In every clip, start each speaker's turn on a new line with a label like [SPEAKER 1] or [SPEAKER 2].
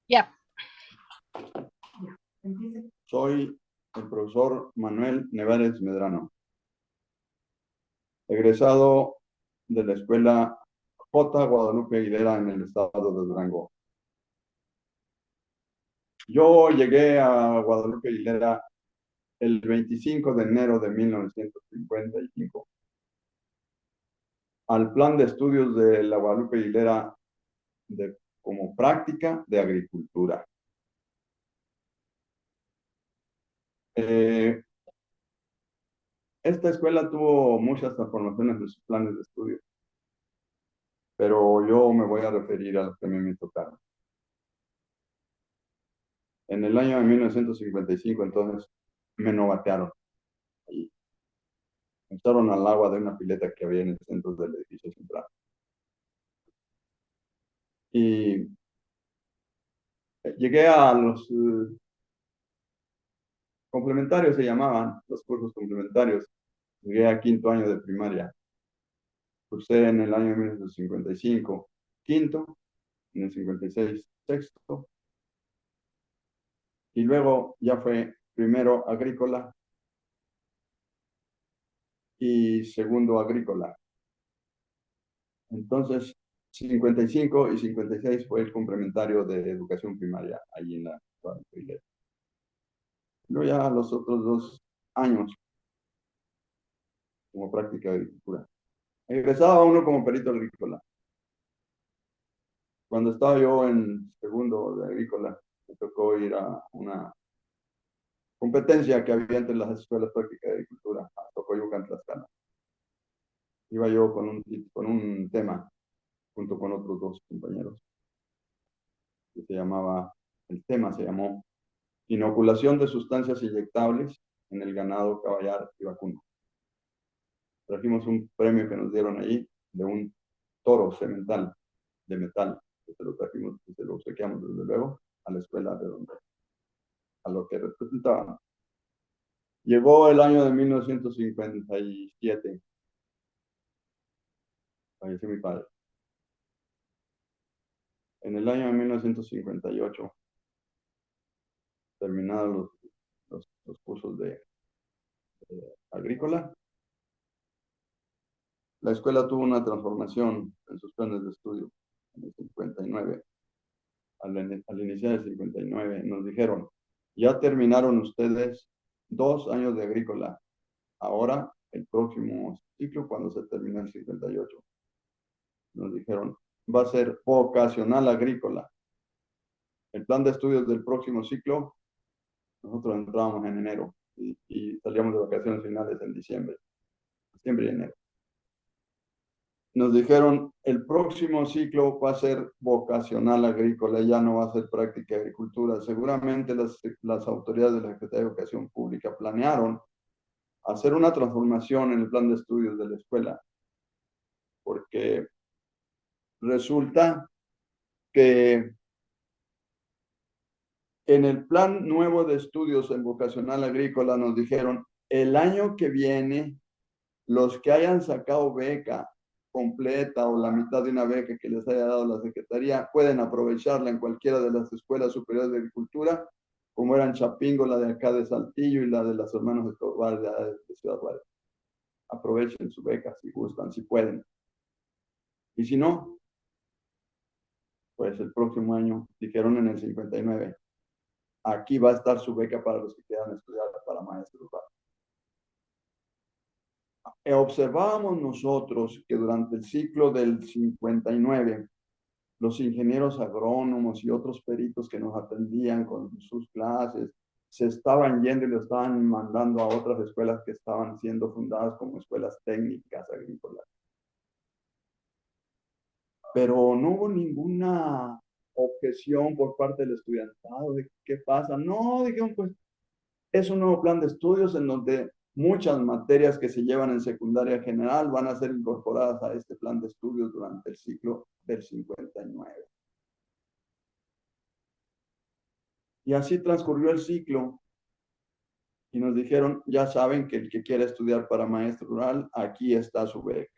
[SPEAKER 1] Ya.
[SPEAKER 2] Soy el profesor Manuel Nevares Medrano, egresado de la Escuela J. Guadalupe Higuera en el estado de Durango. Yo llegué a Guadalupe Higuera el 25 de enero de 1955 al plan de estudios de la Guadalupe Higuera como práctica de agricultura. Esta escuela tuvo muchas transformaciones en sus planes de estudio, pero yo me voy a referir a los que a mí me tocaron. En el año de 1955, entonces, me novatearon. Y me echaron al agua de una pileta que había en el centro del edificio central. Y llegué a los complementarios, se llamaban, los cursos complementarios. Llegué a quinto año de primaria. Cursé en el año de 1955, quinto, en el 56, sexto. Y luego ya fue primero agrícola y segundo agrícola. Entonces, 55 y 56 fue el complementario de educación primaria allí en la iglesia. Luego ya los otros 2 años como práctica de agricultura. Egresaba uno como perito agrícola. Cuando estaba yo en segundo de agrícola, me tocó ir a una competencia que había entre las escuelas prácticas de agricultura, a Tocoyucan, Tlaxcala. Iba yo con un tema junto con otros 2 compañeros que el tema se llamó Inoculación de sustancias inyectables en el ganado caballar y vacuno. Trajimos un premio que nos dieron ahí de un toro semental de metal, que se lo trajimos y se lo obsequiamos desde luego a la escuela de donde, a lo que representaban. Llegó el año de 1957, falleció mi padre. En el año de 1958, terminados los cursos de agrícola, la escuela tuvo una transformación en sus planes de estudio. En el 59, al iniciar el 59, nos dijeron, ya terminaron ustedes 2 años de agrícola. Ahora, el próximo ciclo, cuando se termine el 58, nos dijeron, va a ser vocacional agrícola. El plan de estudios del próximo ciclo, nosotros entrábamos en enero y salíamos de vacaciones finales en diciembre y enero. Nos dijeron, el próximo ciclo va a ser vocacional agrícola, ya no va a ser práctica de agricultura. Seguramente las autoridades de la Secretaría de Educación Pública planearon hacer una transformación en el plan de estudios de la escuela, porque resulta que en el plan nuevo de estudios en vocacional agrícola nos dijeron, el año que viene, los que hayan sacado beca completa o la mitad de una beca que les haya dado la Secretaría, pueden aprovecharla en cualquiera de las escuelas superiores de agricultura, como eran Chapingo, la de acá de Saltillo y la de las hermanos Escobar de Ciudad Juárez. Aprovechen su beca si gustan, si pueden. Y si no, pues el próximo año, dijeron en el 59, aquí va a estar su beca para los que quieran estudiar para maestros rurales. Observábamos nosotros que durante el ciclo del 59, los ingenieros agrónomos y otros peritos que nos atendían con sus clases se estaban yendo y lo estaban mandando a otras escuelas que estaban siendo fundadas como escuelas técnicas agrícolas. Pero no hubo ninguna objeción por parte del estudiantado de qué pasa. No, dijeron, pues es un nuevo plan de estudios en donde muchas materias que se llevan en secundaria general van a ser incorporadas a este plan de estudios durante el ciclo del 59. Y así transcurrió el ciclo y nos dijeron, ya saben que el que quiera estudiar para maestro rural, aquí está su beca.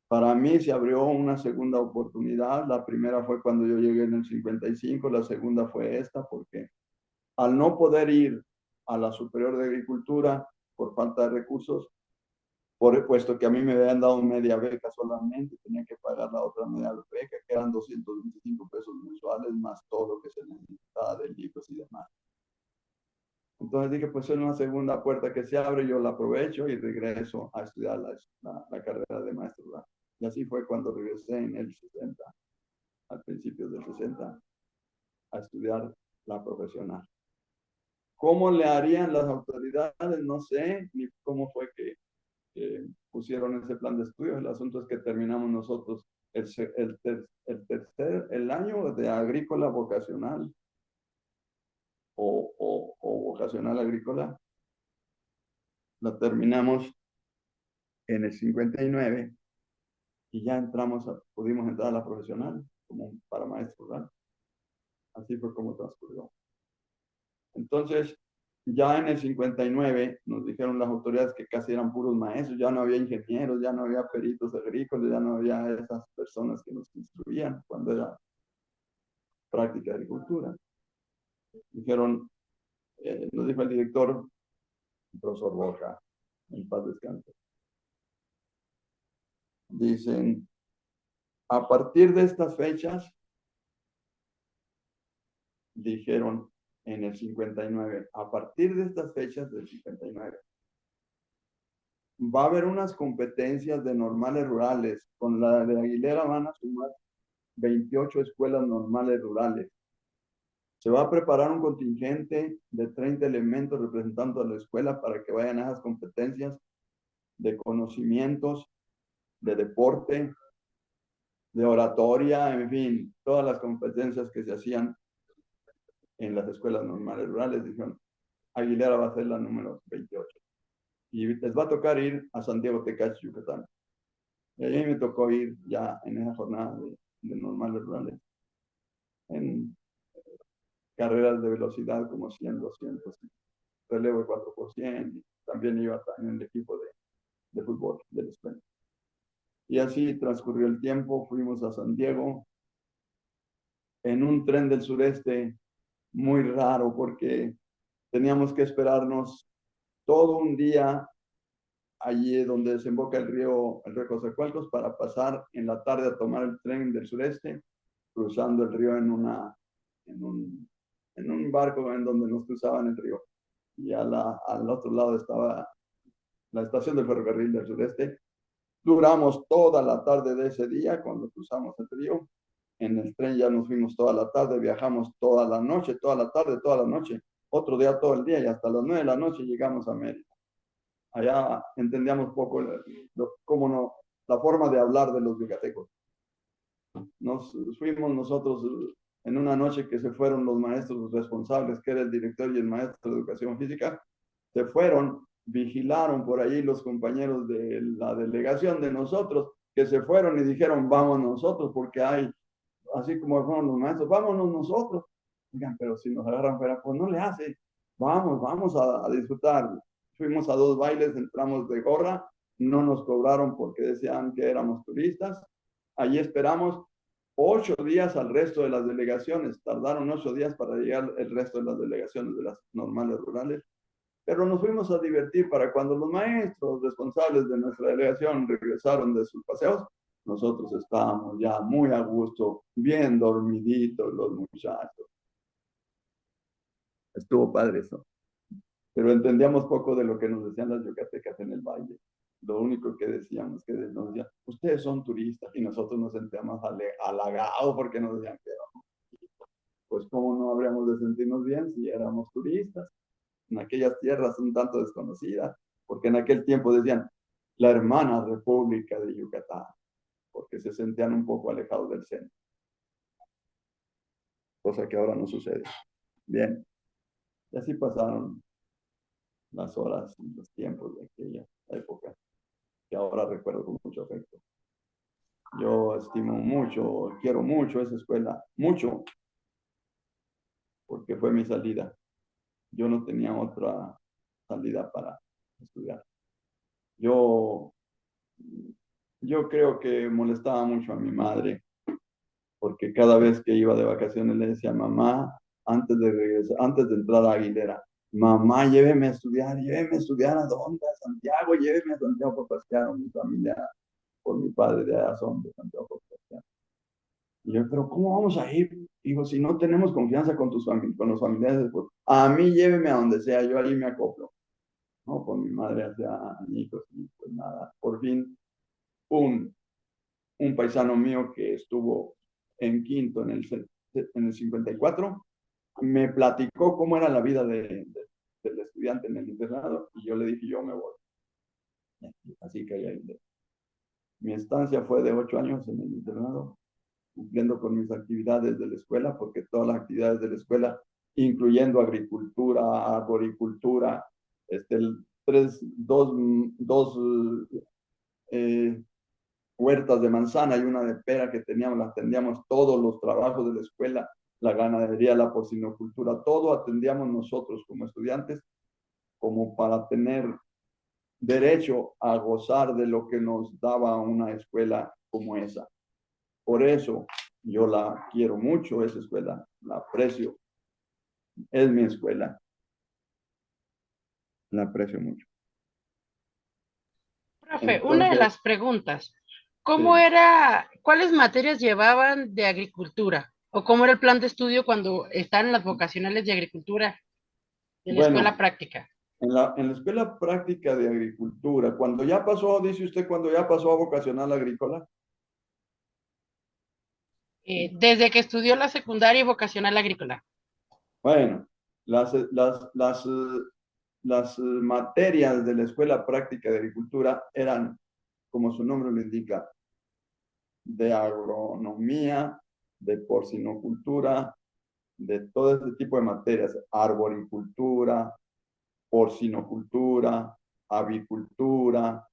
[SPEAKER 2] Para mí se abrió una segunda oportunidad. La primera fue cuando yo llegué en el 55, la segunda fue esta, porque al no poder ir a la Superior de Agricultura por falta de recursos, puesto que a mí me habían dado media beca solamente, tenía que pagar la otra media beca, que eran 225 pesos mensuales, más todo lo que se necesitaba de libros y demás. Entonces dije, pues es una segunda puerta que se abre, yo la aprovecho y regreso a estudiar la carrera de maestro rural. Y así fue cuando regresé en el 60, al principio del 60, a estudiar la profesional. ¿Cómo le harían las autoridades? No sé, ni cómo fue que pusieron ese plan de estudios. El asunto es que terminamos nosotros el año de agrícola vocacional o vocacional agrícola. La terminamos en el 59 y ya pudimos entrar a la profesional como para maestro rural. Así fue como transcurrió. Entonces, ya en el 59 nos dijeron las autoridades que casi eran puros maestros, ya no había ingenieros, ya no había peritos agrícolas, ya no había esas personas que nos instruían cuando era práctica de agricultura. Dijeron, nos dijo el director, el profesor Borja, en paz descanse. Dicen, a partir de estas fechas, dijeron en el 59, a partir de estas fechas del 59, va a haber unas competencias de normales rurales. Con la de Aguilera van a sumar 28 escuelas normales rurales. Se va a preparar un contingente de 30 elementos representando a la escuela para que vayan a esas competencias de conocimientos, de deporte, de oratoria, en fin, todas las competencias que se hacían en las escuelas normales rurales. Dijeron, Aguilera va a ser la número 28. Y les va a tocar ir a Santiago Tecachi, Yucatán. Y a mí me tocó ir ya en esa jornada de normales rurales, en carreras de velocidad como 100, 200, relevo de 4%, también iba en el equipo de fútbol de la escuela. Y así transcurrió el tiempo, fuimos a San Diego en un tren del sureste muy raro porque teníamos que esperarnos todo un día allí donde desemboca el río Coatzacoalcos para pasar en la tarde a tomar el tren del sureste, cruzando el río en un barco en donde nos cruzaban el río. Y al otro lado estaba la estación del ferrocarril del sureste. Duramos toda la tarde de ese día cuando cruzamos el río. En el tren ya nos fuimos toda la tarde, viajamos toda la noche, toda la tarde, toda la noche. Otro día todo el día y hasta las 9 de la noche llegamos a Mérida. Allá entendíamos poco cómo no, la forma de hablar de los yucatecos. Nos fuimos nosotros en una noche que se fueron los maestros responsables, que era el director y el maestro de educación física, se fueron, vigilaron por ahí los compañeros de la delegación de nosotros, que se fueron y dijeron, vamos nosotros, porque hay, así como fueron los maestros, vámonos nosotros. Digan, pero si nos agarran fuera, pues no le hace, vamos a disfrutar. Fuimos a 2 bailes, entramos de gorra, no nos cobraron porque decían que éramos turistas. Allí esperamos 8 días al resto de las delegaciones. Tardaron 8 días para llegar el resto de las delegaciones de las normales rurales. Pero nos fuimos a divertir para cuando los maestros responsables de nuestra delegación regresaron de sus paseos. Nosotros estábamos ya muy a gusto, bien dormiditos los muchachos. Estuvo padre eso. Pero entendíamos poco de lo que nos decían las yucatecas en el valle. Lo único que decíamos que nos decían, ustedes son turistas, y nosotros nos sentíamos halagados porque nos decían que éramos. Pues cómo no habríamos de sentirnos bien si éramos turistas en aquellas tierras un tanto desconocidas, porque en aquel tiempo decían la hermana República de Yucatán, porque se sentían un poco alejados del centro, cosa que ahora no sucede. Bien, y así pasaron las horas y los tiempos de aquella época, que ahora recuerdo con mucho afecto. Yo estimo mucho, quiero mucho esa escuela, mucho, porque fue mi salida. Yo no tenía otra salida para estudiar. Yo yo creo que molestaba mucho a mi madre, porque cada vez que iba de vacaciones le decía, mamá, antes de regresar, antes de entrar a Aguilera, mamá, lléveme a estudiar a dónde, a Santiago, lléveme a Santiago por pasear, mi familia, por mi padre de allá son de Santiago por pasear. Y yo, pero ¿cómo vamos a ir? Digo, si no tenemos confianza con con los familiares, pues a mí lléveme a donde sea, yo ahí me acoplo. No, con mi madre hace añitos y pues nada, por fin un, un paisano mío que estuvo en quinto en el 54 me platicó cómo era la vida del estudiante en el internado y yo le dije, yo me voy. Así que ahí, mi estancia fue de 8 años en el internado, cumpliendo con mis actividades de la escuela, porque todas las actividades de la escuela, incluyendo agricultura, arboricultura, este, dos eh, huertas de manzana y una de pera que teníamos, las atendíamos todos los trabajos de la escuela, la ganadería, la porcinocultura, todo atendíamos nosotros como estudiantes, como para tener derecho a gozar de lo que nos daba una escuela como esa. Por eso yo la quiero mucho, esa escuela, la aprecio, es mi escuela, la aprecio mucho.
[SPEAKER 1] Profe, una de
[SPEAKER 2] Entonces,
[SPEAKER 1] las preguntas, ¿cómo
[SPEAKER 2] sí,
[SPEAKER 1] era, cuáles materias llevaban de agricultura? ¿O cómo era el plan de estudio cuando están en las vocacionales de agricultura de la escuela
[SPEAKER 2] bueno,
[SPEAKER 1] práctica?
[SPEAKER 2] en la escuela práctica de agricultura, cuando ya pasó, dice usted, cuando ya pasó a vocacional agrícola,
[SPEAKER 1] Desde que estudió la secundaria y vocacional agrícola.
[SPEAKER 2] bueno, las, las, las, las materias de la escuela práctica de agricultura eran, como su nombre lo indica, de agronomía, de porcinocultura, de todo ese tipo de materias, arboricultura, porcinocultura, avicultura,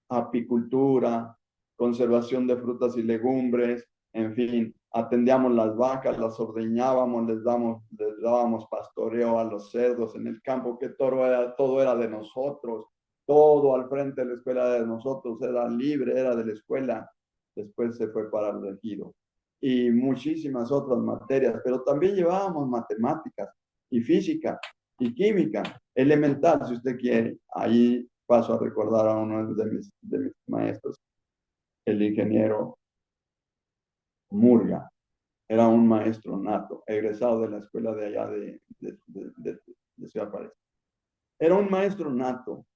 [SPEAKER 2] apicultura, conservación de frutas y legumbres, en fin, atendíamos las vacas, las ordeñábamos, les dábamos pastoreo a los cerdos en el campo, que todo era de nosotros, todo al frente de la escuela era de nosotros, era libre, era de la escuela, después se fue para el ejido. Y muchísimas otras materias, pero también llevábamos matemáticas y física y química, elemental, si usted quiere. Ahí paso a recordar a uno de mis maestros, el ingeniero Murga. Era un maestro nato, egresado de la escuela de allá de Ciudad Juárez. Era un maestro nato.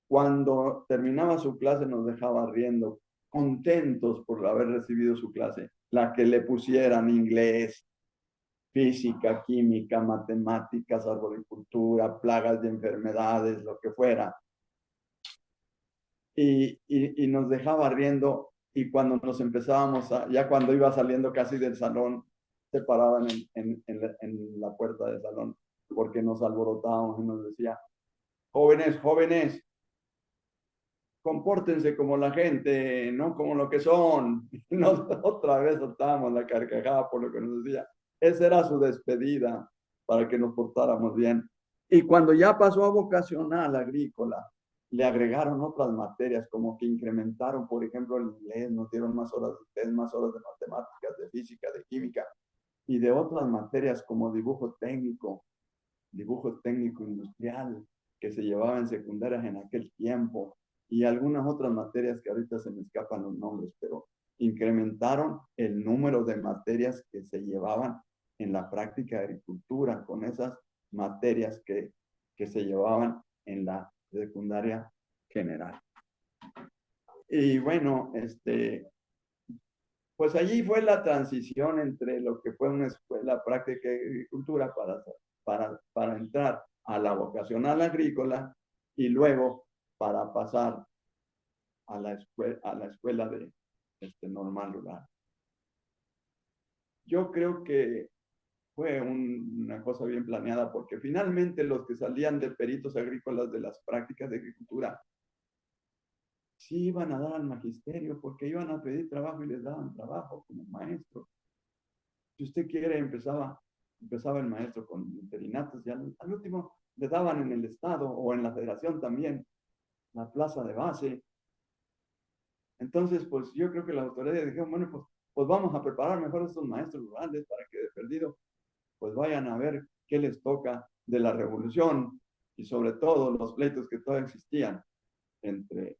[SPEAKER 2] Cuando terminaba su clase nos dejaba riendo, contentos por haber recibido su clase, la que le pusieran inglés, física, química, matemáticas, arboricultura, plagas de enfermedades, lo que fuera. Y nos dejaba riendo y cuando nos empezábamos ya cuando iba saliendo casi del salón, se paraban en la puerta del salón porque nos alborotábamos y nos decía, jóvenes, jóvenes, compórtense como la gente, no como lo que son. Y nos otra vez soltábamos la carcajada por lo que nos decía. Esa era su despedida para que nos portáramos bien. Y cuando ya pasó a vocacional agrícola, le agregaron otras materias, como que incrementaron, por ejemplo, el inglés, nos dieron más horas de inglés, más horas de matemáticas, de física, de química, y de otras materias como dibujo técnico industrial, que se llevaba en secundarias en aquel tiempo, y algunas otras materias que ahorita se me escapan los nombres, pero incrementaron el número de materias que se llevaban en la práctica de agricultura con esas materias que se llevaban en la secundaria general. Y bueno, pues allí fue la transición entre lo que fue una escuela práctica de agricultura para entrar a la vocacional agrícola y luego para pasar a la escuela de normal rural. Yo creo que fue una cosa bien planeada porque finalmente los que salían de peritos agrícolas de las prácticas de agricultura sí iban a dar al magisterio porque iban a pedir trabajo y les daban trabajo como maestros. Si usted quiere, empezaba el maestro con interinatos y al último le daban en el Estado o en la Federación también la plaza de base. Entonces, pues yo creo que las autoridades dijeron, bueno, pues vamos a preparar mejor a estos maestros rurales para que de perdido pues vayan a ver qué les toca de la revolución y sobre todo los pleitos que todavía existían entre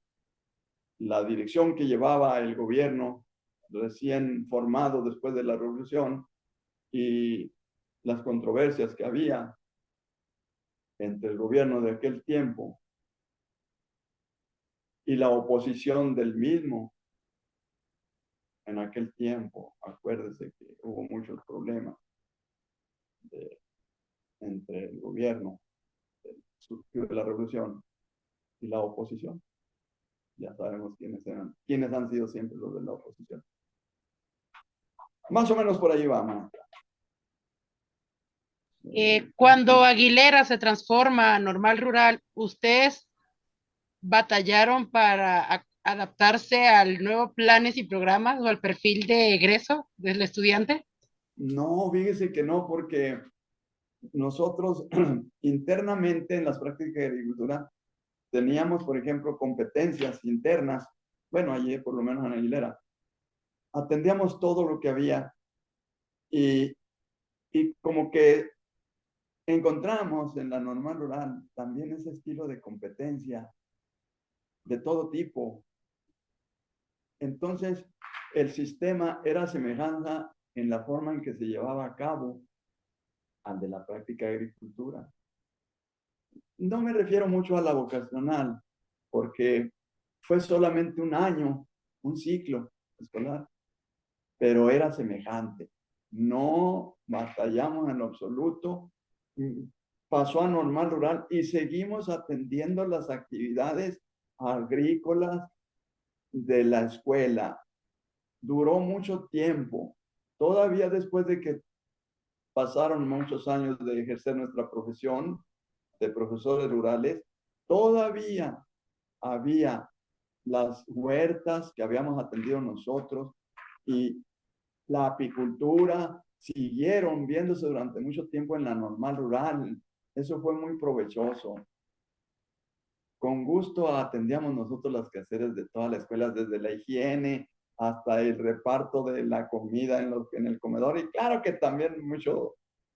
[SPEAKER 2] la dirección que llevaba el gobierno recién formado después de la revolución y las controversias que había entre el gobierno de aquel tiempo y la oposición del mismo en aquel tiempo. Acuérdese que hubo muchos problemas entre el gobierno surgió de la revolución y la oposición. Ya sabemos quiénes han sido siempre los de la oposición. Más o menos por ahí vamos.
[SPEAKER 1] Cuando Aguilera se transforma a Normal Rural, ¿ustedes batallaron para adaptarse al nuevo planes y programas o al perfil de egreso del estudiante?
[SPEAKER 2] No, fíjese que no, porque nosotros internamente en las prácticas de agricultura teníamos, por ejemplo, competencias internas. Bueno, allí por lo menos en Aguilera. Atendíamos todo lo que había y, y como que encontramos en la normal rural también ese estilo de competencia de todo tipo. Entonces, el sistema era semejanza en la forma en que se llevaba a cabo al de la práctica de agricultura. No me refiero mucho a la vocacional, porque fue solamente un año, un ciclo escolar, pero era semejante. No batallamos en lo absoluto. Pasó a normal rural y seguimos atendiendo las actividades agrícolas de la escuela. Duró mucho tiempo. Todavía después de que pasaron muchos años de ejercer nuestra profesión de profesores rurales, todavía había las huertas que habíamos atendido nosotros y la apicultura siguieron viéndose durante mucho tiempo en la normal rural. Eso fue muy provechoso. Con gusto atendíamos nosotros las quehaceres de todas las escuelas, desde la higiene hasta el reparto de la comida en el comedor. Y claro que también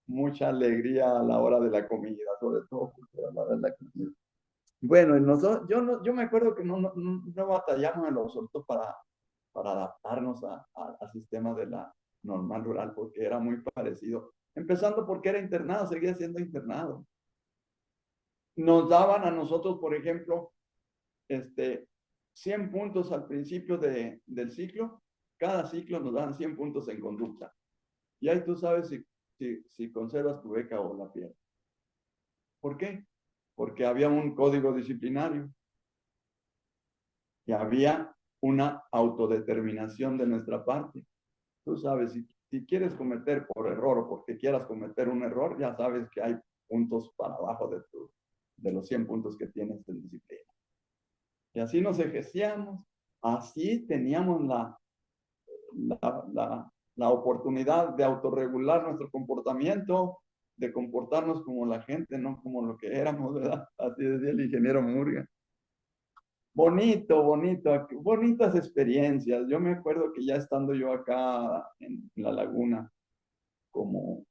[SPEAKER 2] mucha alegría a la hora de la comida, sobre todo porque a la hora de la comida. Bueno, nosotros, yo me acuerdo que no batallamos en lo absoluto para adaptarnos al sistema de la normal rural, porque era muy parecido. Empezando porque era internado, seguía siendo internado. Nos daban a nosotros, por ejemplo, 100 puntos al principio del ciclo. Cada ciclo nos dan 100 puntos en conducta. Y ahí tú sabes si conservas tu beca o la pierdes. ¿Por qué? Porque había un código disciplinario y había una autodeterminación de nuestra parte. Tú sabes, si quieres cometer por error o porque quieras cometer un error, ya sabes que hay puntos para abajo de los 100 puntos que tienes en disciplina. Y así nos ejercíamos, así teníamos la oportunidad de autorregular nuestro comportamiento, de comportarnos como la gente, no como lo que éramos, ¿verdad? Así decía el ingeniero Murga. Bonito, bonito, bonitas experiencias. Yo me acuerdo que ya estando yo acá en La Laguna como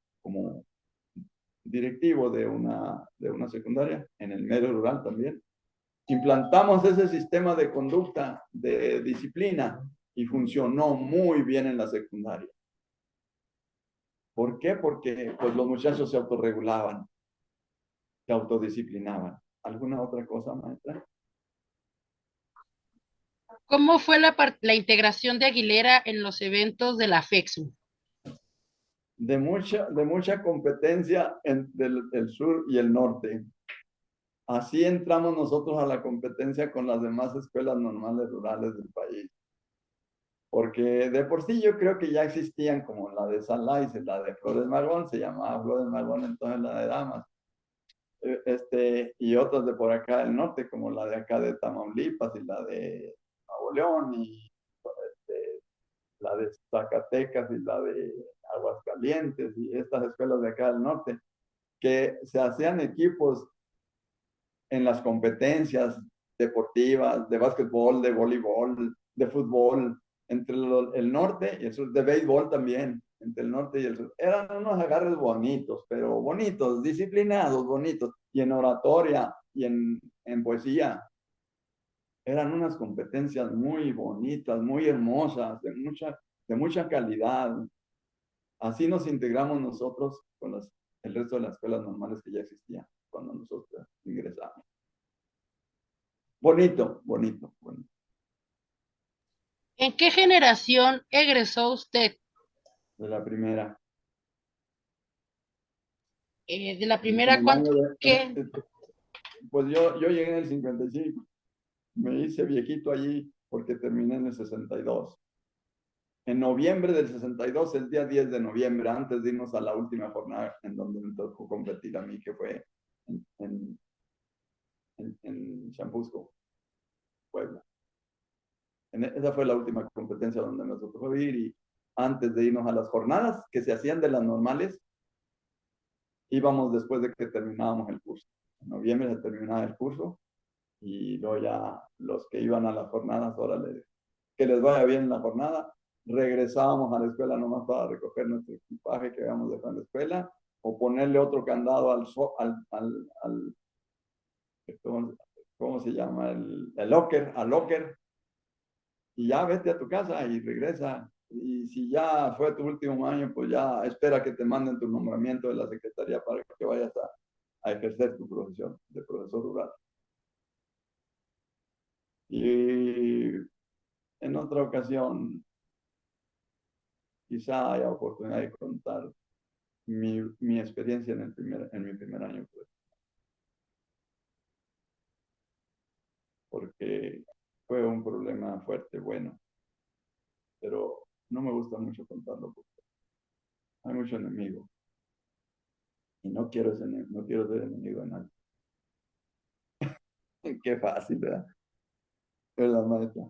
[SPEAKER 2] directivo de una secundaria, en el medio rural también, implantamos ese sistema de conducta, de disciplina, y funcionó muy bien en la secundaria. ¿Por qué? Porque pues, los muchachos se autorregulaban, se autodisciplinaban. ¿Alguna otra cosa, maestra?
[SPEAKER 1] ¿Cómo fue la integración de Aguilera en los eventos de la FEXU?
[SPEAKER 2] De mucha competencia entre el sur y el norte. Así entramos nosotros a la competencia con las demás escuelas normales rurales del país. Porque de por sí yo creo que ya existían como la de San Lais, la de Flores Magón, se llamaba Flores Magón, entonces la de Damas. Y otras de por acá del norte, como la de acá de Tamaulipas y la de Nuevo León y la de Zacatecas y la de Aguascalientes y estas escuelas de acá del norte, que se hacían equipos en las competencias deportivas, de básquetbol, de voleibol, de fútbol, entre el norte y el sur, de béisbol también, entre el norte y el sur. Eran unos agarres bonitos, pero bonitos, disciplinados, bonitos, y en oratoria y en poesía. Eran unas competencias muy bonitas, muy hermosas, de mucha calidad. Así nos integramos nosotros con el resto de las escuelas normales que ya existían cuando nosotros ingresamos. Bonito, bonito, bonito.
[SPEAKER 1] ¿En qué generación egresó usted?
[SPEAKER 2] De la primera.
[SPEAKER 1] De la
[SPEAKER 2] En
[SPEAKER 1] primera,
[SPEAKER 2] el año
[SPEAKER 1] ¿qué?
[SPEAKER 2] pues yo llegué en el 55. Me hice viejito allí porque terminé en el 62. En noviembre del 62, el día 10 de noviembre, antes de irnos a la última jornada en donde me tocó competir a mí, que fue en Champusco, Puebla. Esa fue la última competencia donde nos tocó ir y antes de irnos a las jornadas que se hacían de las normales, íbamos después de que terminábamos el curso. En noviembre se terminaba el curso y luego ya los que iban a las jornadas, órale, que les vaya bien la jornada, regresábamos a la escuela nomás para recoger nuestro equipaje que habíamos dejado en la escuela o ponerle otro candado al ¿cómo se llama? El locker, al locker, y ya vete a tu casa y regresa. Y si ya fue tu último año, pues ya espera que te manden tu nombramiento de la secretaría para que vayas a ejercer tu profesión de profesor rural. Y en otra ocasión, quizá haya oportunidad de contar mi experiencia en mi primer año, pues, porque fue un problema fuerte, bueno, pero no me gusta mucho contarlo porque hay mucho enemigo y no quiero ser enemigo de nadie. Qué fácil, ¿verdad? ¿Verdad, maestra?